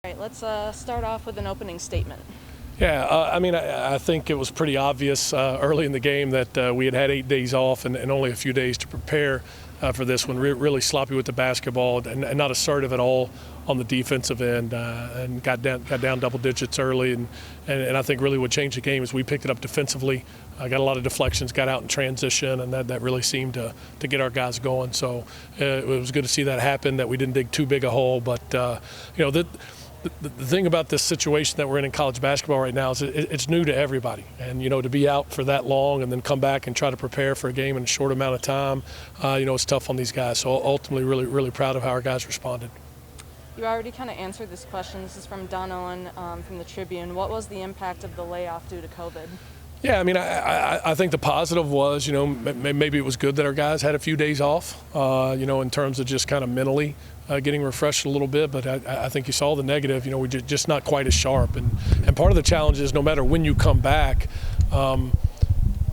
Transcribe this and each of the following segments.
All right, let's start off with an opening statement. Yeah, I think it was pretty obvious early in the game that we had 8 days off and only a few days to prepare for this one. Really sloppy with the basketball and not assertive at all on the defensive end, and got down double digits early. And I think really what changed the game is we picked it up defensively. Got a lot of deflections, got out in transition, and that really seemed to get our guys going. So it was good to see that happen, that we didn't dig too big a hole. But, the thing about this situation that we're in college basketball right now is it's new to everybody. And, to be out for that long and then come back and try to prepare for a game in a short amount of time, it's tough on these guys. So ultimately, really proud of how our guys responded. You already kind of answered this question. This is from Don Owen from the Tribune. What was the impact of the layoff due to COVID? Yeah, I think the positive was, maybe it was good that our guys had a few days off, in terms of just kind of mentally getting refreshed a little bit. But I think you saw the negative, we're just not quite as sharp. And part of the challenge is no matter when you come back,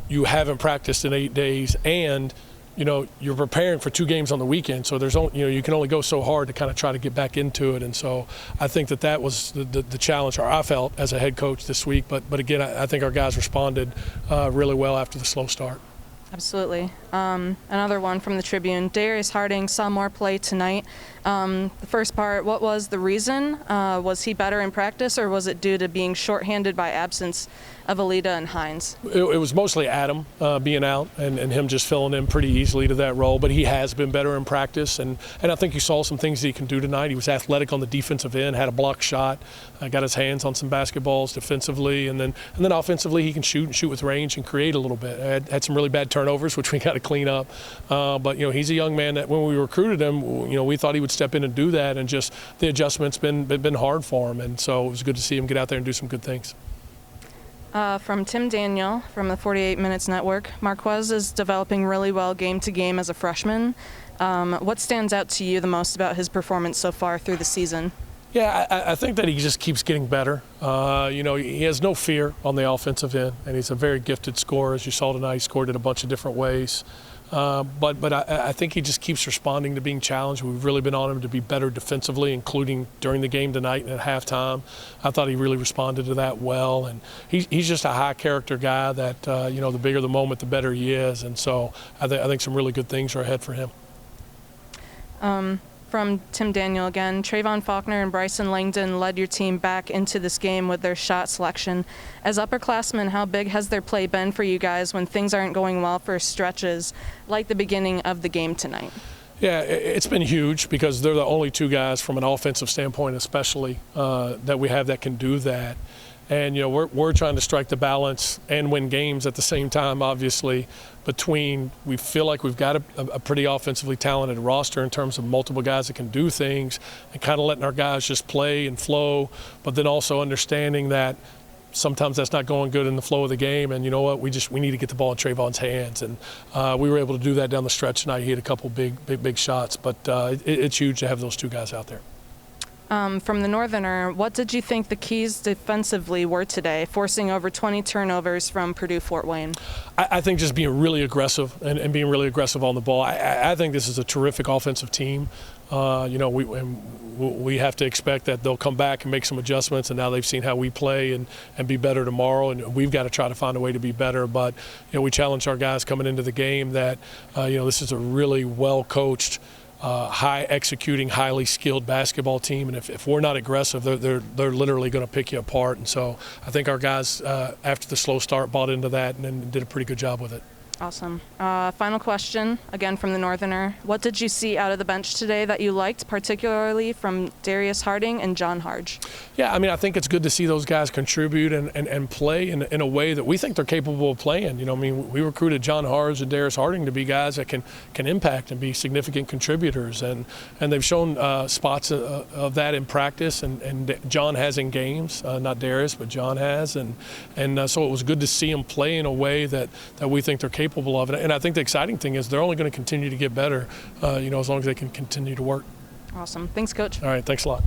you haven't practiced in 8 days, and you're preparing for 2 games on the weekend, so there's only, you can only go so hard to kind of try to get back into it. And so I think that was the challenge, or I felt as a head coach this week. But again, I think our guys responded really well after the slow start. Absolutely. Another one from the Tribune. Darius Harding saw more play tonight. The first part, what was the reason? Was he better in practice, or was it due to being shorthanded by absence of Alida and Hines? It was mostly Adam being out and him just filling in pretty easily to that role, but he has been better in practice, and I think you saw some things that he can do tonight. He was athletic on the defensive end, had a block shot, got his hands on some basketballs defensively, and then offensively he can shoot with range and create a little bit. Had some really bad turnovers, which we got to clean up, but he's a young man that when we recruited him, we thought he would step in and do that, and just the adjustment's been hard for him, and so it was good to see him get out there and do some good things. From Tim Daniel from the 48 Minutes Network, Marquez is developing really well game to game as a freshman. What stands out to you the most about his performance so far through the season? Yeah, I think that he just keeps getting better. He has no fear on the offensive end, and he's a very gifted scorer. As you saw tonight, he scored in a bunch of different ways. But I think he just keeps responding to being challenged. We've really been on him to be better defensively, including during the game tonight and at halftime. I thought he really responded to that well, and he's just a high-character guy that, the bigger the moment, the better he is. And so I think some really good things are ahead for him. From Tim Daniel again, Trayvon Faulkner and Bryson Langdon led your team back into this game with their shot selection. As upperclassmen, how big has their play been for you guys when things aren't going well for stretches like the beginning of the game tonight? Yeah, it's been huge because they're the only 2 guys from an offensive standpoint especially that we have that can do that. And, we're trying to strike the balance and win games at the same time, obviously, between we feel like we've got a pretty offensively talented roster in terms of multiple guys that can do things and kind of letting our guys just play and flow, but then also understanding that sometimes that's not going good in the flow of the game, and you know what? We need to get the ball in Trayvon's hands, and we were able to do that down the stretch tonight. He had a couple big shots, but it's huge to have those 2 guys out there. From the Northerner, what did you think the keys defensively were today, forcing over 20 turnovers from Purdue Fort Wayne? I think just being really aggressive and being really aggressive on the ball. I think this is a terrific offensive team. We have to expect that they'll come back and make some adjustments, and now they've seen how we play and be better tomorrow, and we've got to try to find a way to be better. But we challenged our guys coming into the game that this is a really well-coached, high executing, highly skilled basketball team, and if we're not aggressive, they're literally going to pick you apart. And so I think our guys after the slow start bought into that and did a pretty good job with it. Awesome. Final question, again from the Northerner. What did you see out of the bench today that you liked, particularly from Darius Harding and John Harge? Yeah, I think it's good to see those guys contribute and play in a way that we think they're capable of playing. We recruited John Harge and Darius Harding to be guys that can impact and be significant contributors, and they've shown spots of that in practice, and John has in games, not Darius, but John has, and so it was good to see them play in a way that we think they're capable of it. And I think the exciting thing is they're only going to continue to get better, as long as they can continue to work. Awesome. Thanks, Coach. All right. Thanks a lot.